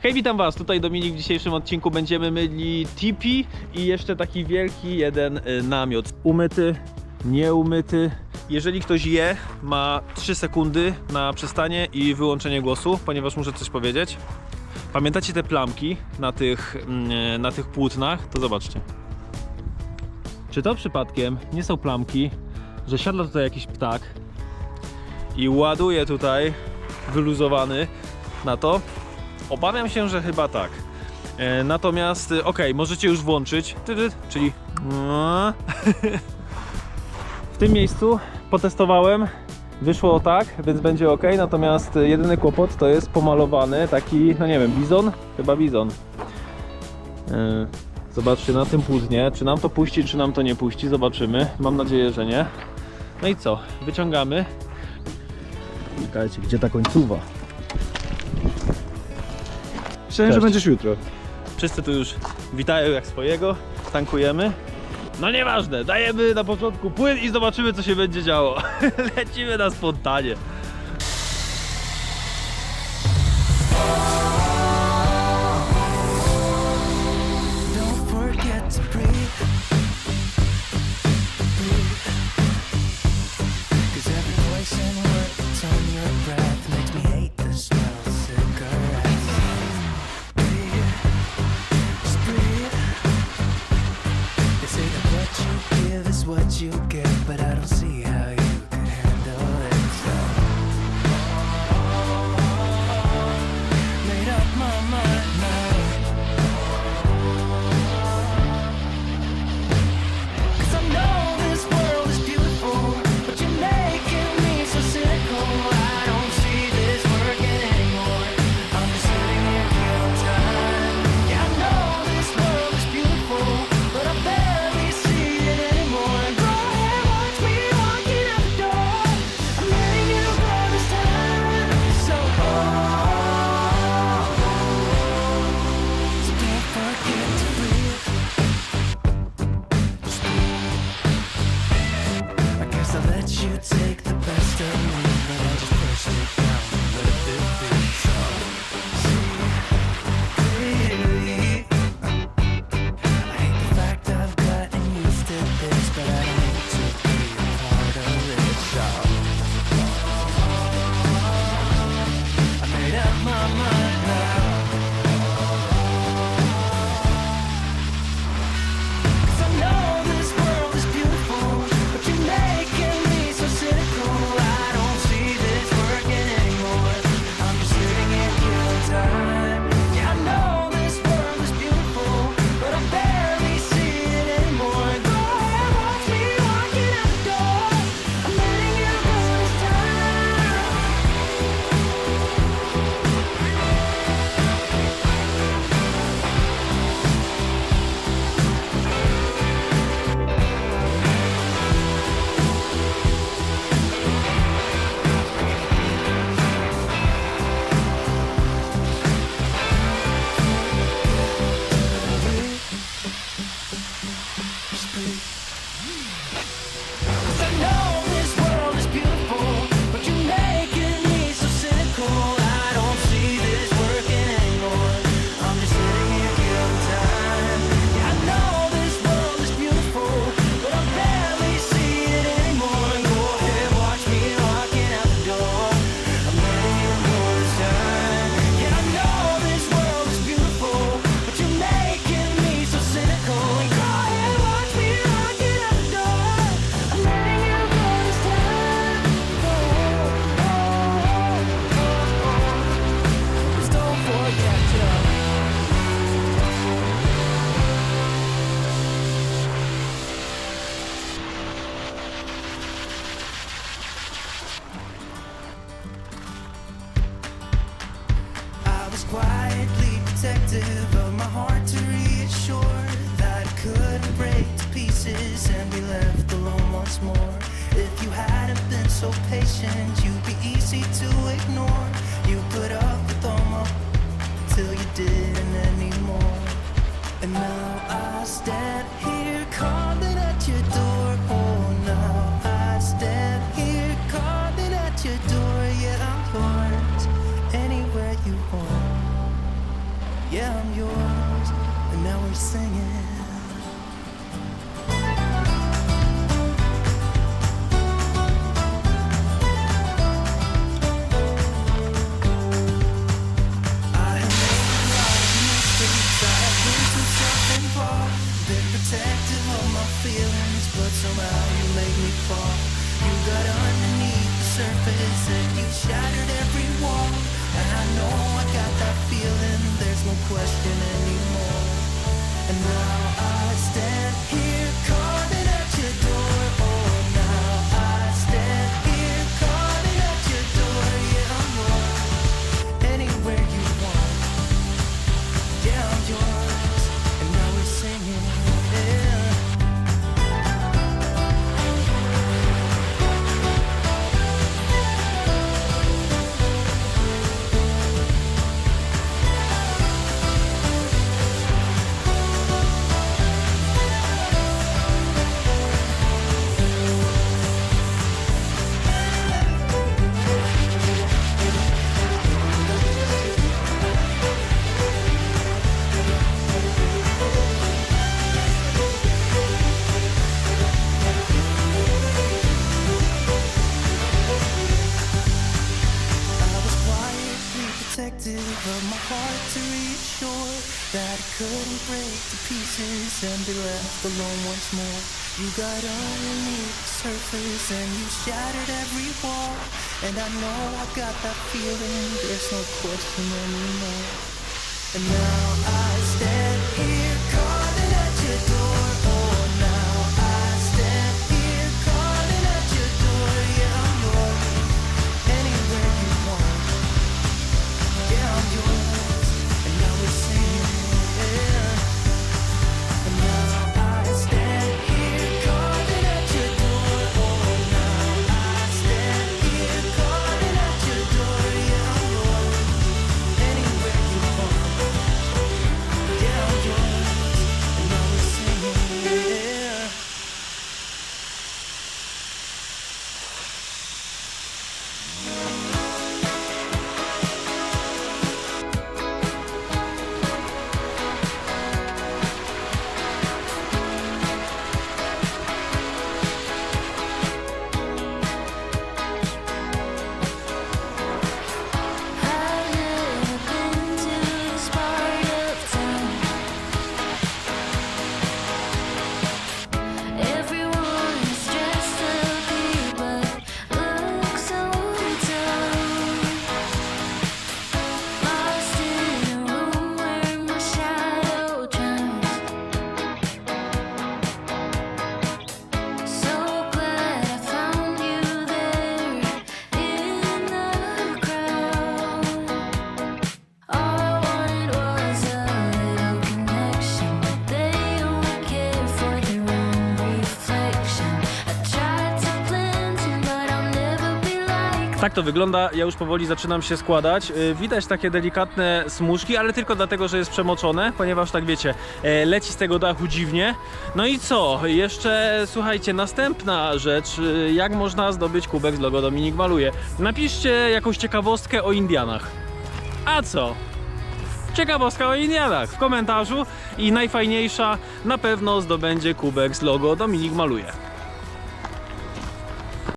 Hej, witam was, tutaj Dominik. W dzisiejszym odcinku będziemy myli tipi i jeszcze taki wielki jeden namiot. Umyty, nieumyty. Jeżeli ktoś je, ma 3 sekundy na przystanie i wyłączenie głosu, ponieważ muszę coś powiedzieć. Pamiętacie te plamki na tych płótnach? To zobaczcie. Czy to przypadkiem nie są plamki, że siadła tutaj jakiś ptak i ładuje tutaj wyluzowany na to? Obawiam się, że chyba tak. Natomiast, możecie już włączyć, czyli w tym miejscu potestowałem, wyszło tak, więc będzie ok. Natomiast jedyny kłopot to jest pomalowany taki, no nie wiem, bizon? Chyba bizon. Zobaczcie na tym płótnie, czy nam to puści, czy nam to nie puści, zobaczymy. Mam nadzieję, że nie. No i co? Wyciągamy. Czekajcie, gdzie ta końcówa? Myślałem, że będziesz jutro. Wszyscy tu już witają jak swojego. Tankujemy. No nieważne, dajemy na początku płyn i zobaczymy, co się będzie działo. Lecimy na spontanie. What you get, but I don't see how you can handle it. So made up my mind now. 'Cause I know this world is beautiful, but you're making me so cynical. I don't see this working anymore. I'm just sitting here killing time. Yeah, I know this world is beautiful, but I barely see it anymore. You take the best of me, but I just push it down and let it be. So, really, I hate the fact I've gotten used to this, but I don't need to be a part of it. So, I made up my mind now. 'Cause I know this world is beautiful, but you make it so cynical. I don't see this working anymore. I'm just sitting here killing time. Yeah, I know this world is beautiful, but I barely see it anymore. Go ahead, watch me walking out the door. I'm letting you go this time. Quietly protective of my heart to reassure that it couldn't break to pieces and be left alone once more. If you hadn't been so patient, you'd be easy to ignore. You put up with all my till you didn't anymore. And now I stand here calling at your door. Oh, now I stand here calling at your door. Yeah, I'm yours anywhere you want. singing. Protective of my feelings, but somehow you made me fall. You got underneath the surface and you shattered every wall. And I know I got that feeling, there's no question anymore. And now I stand here calling at your door. Oh, now I stand here calling at your door. Yeah, I'm yours, anywhere you want. Yeah, I'm yours, and now we're singing. Of my heart to reassure that it couldn't break to pieces and be left alone once more. You got underneath the surface and you shattered every wall. And I know I got that feeling, there's no question anymore. And now I stand here calling at your door. Oh, now I stand here calling at your door. Yeah, I'm yours, anywhere you want. Yeah, I'm yours, and now we're singing, yeah. And now I stand here calling at your door. Oh, now I stand here calling at your door. Yeah, I'm yours, anywhere you want. Yeah, I'm yours, and now we're singing, yeah. Tak to wygląda, ja już powoli zaczynam się składać. Widać takie delikatne smużki, ale tylko dlatego, że jest przemoczone, ponieważ tak wiecie, leci z tego dachu dziwnie. No i co? Jeszcze słuchajcie, następna rzecz, jak można zdobyć kubek z logo Dominik Maluje. Napiszcie jakąś ciekawostkę o Indianach. A co? Ciekawostka o Indianach w komentarzu i najfajniejsza na pewno zdobędzie kubek z logo Dominik Maluje.